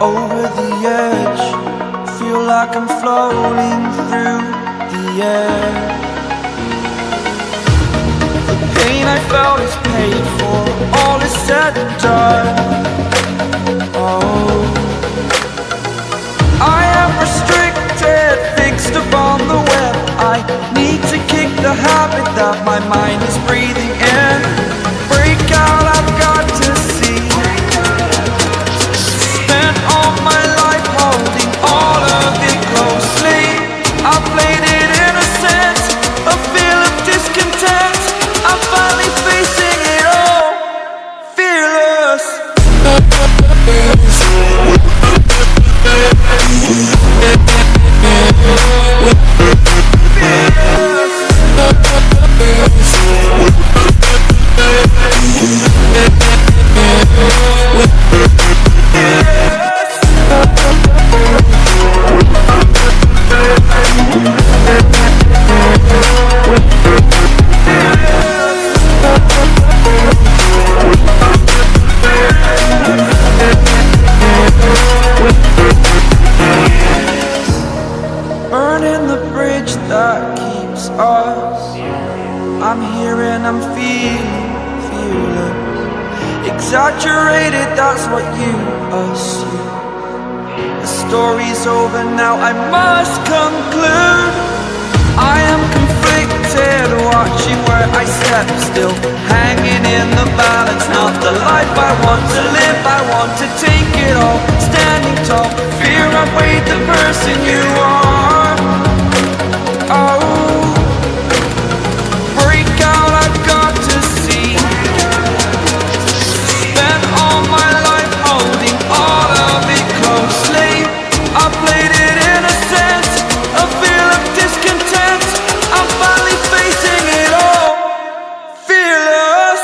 over the edge. Feel like I'm floating through the air. The pain I felt is paid for, all is said and done. Oh, I am restricted, fixed upon the web. I need to kick the habit that my mind is breathing in. Break out, I've got to see. Spent all my life holding all of it closely. I played it innocent, a feel of discontent. I'm finally facing it all, fearless. Burning the bridge that keeps us. I'm here and I'm feeling fearless. Exaggerated, that's what you assume. The story's over now, I must conclude. I am conflicted, watching where I step still, hanging in the balance. Not the life I want to live, I want to take it all. Standing tall, fear I've weighed the person you are. Oh, break out, I've got to see. Spent all my life holding all of it closely. I played it innocent, a feel of discontent. I'm finally facing it all, fearless.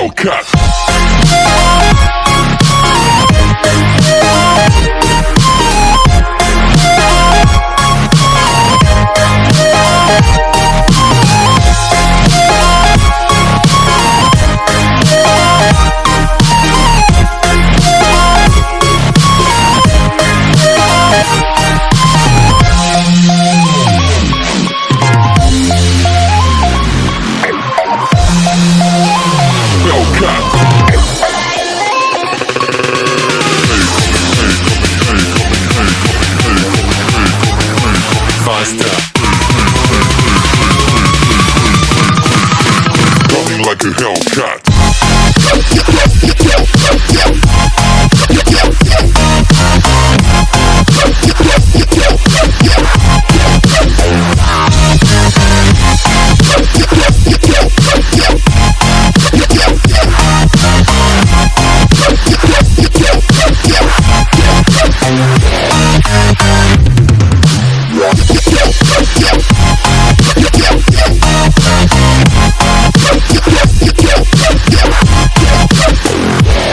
Hellcat. Faster. Coming like a Hellcat.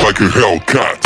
Like a Hellcat.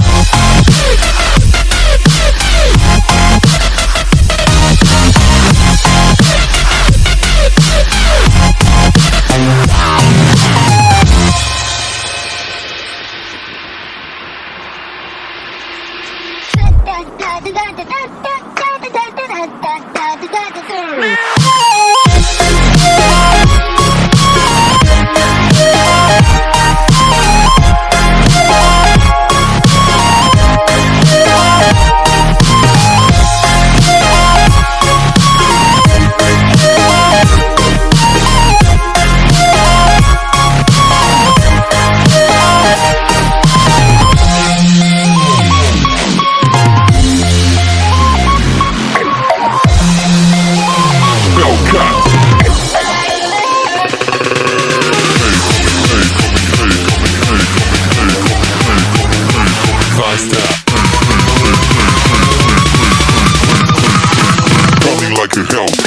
Like a Hellcat.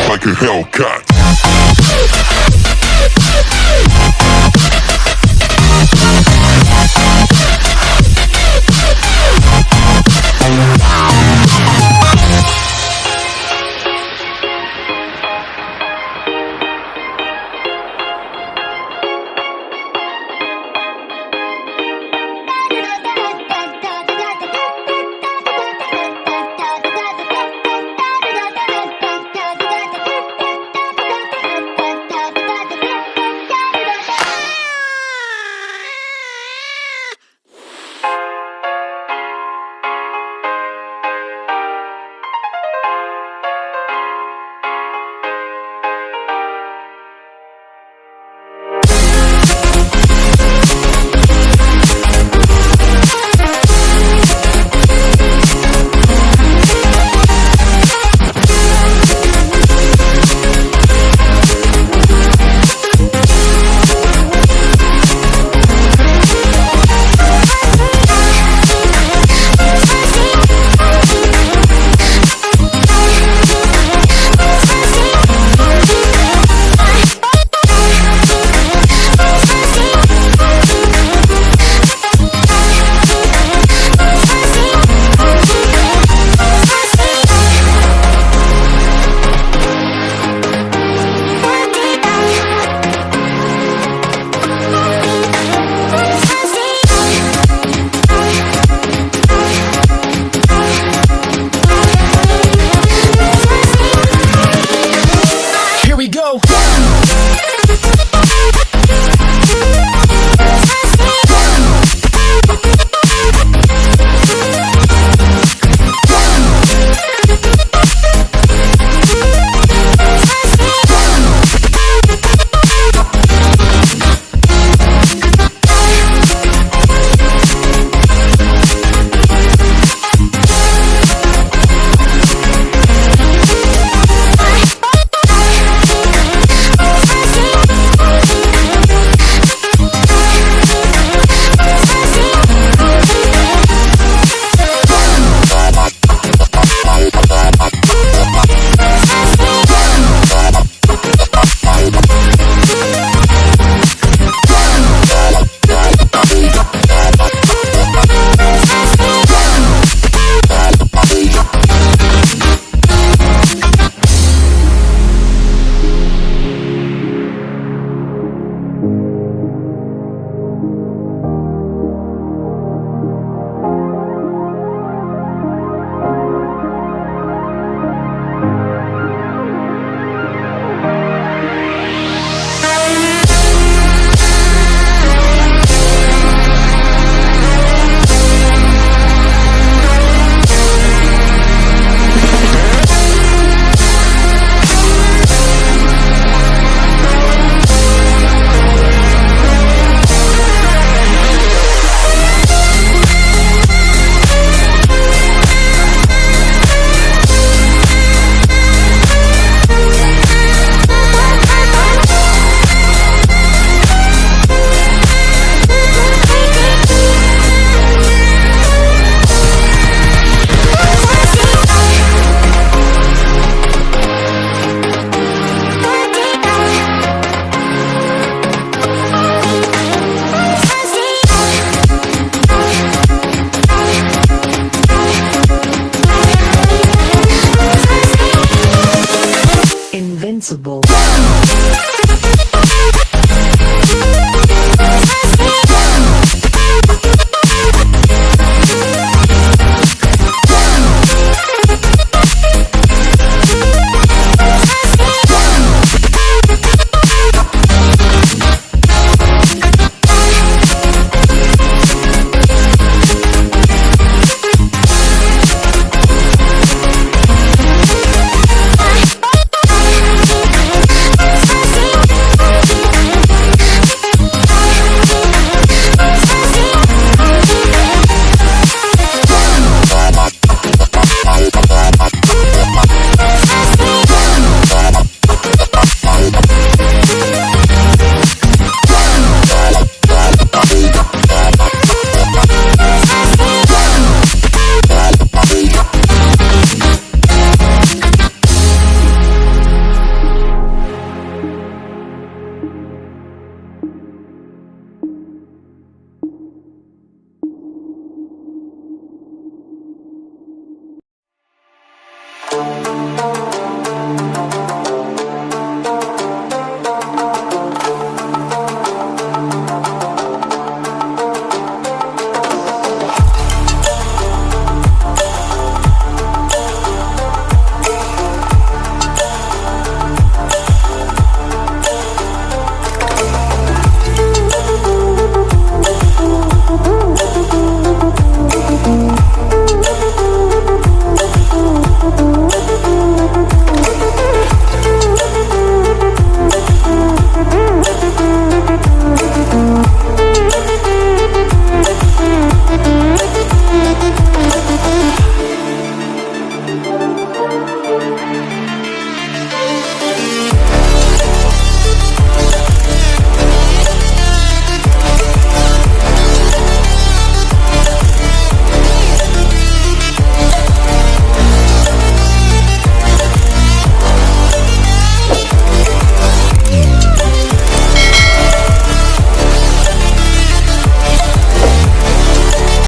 Like a Hellcat. invincible.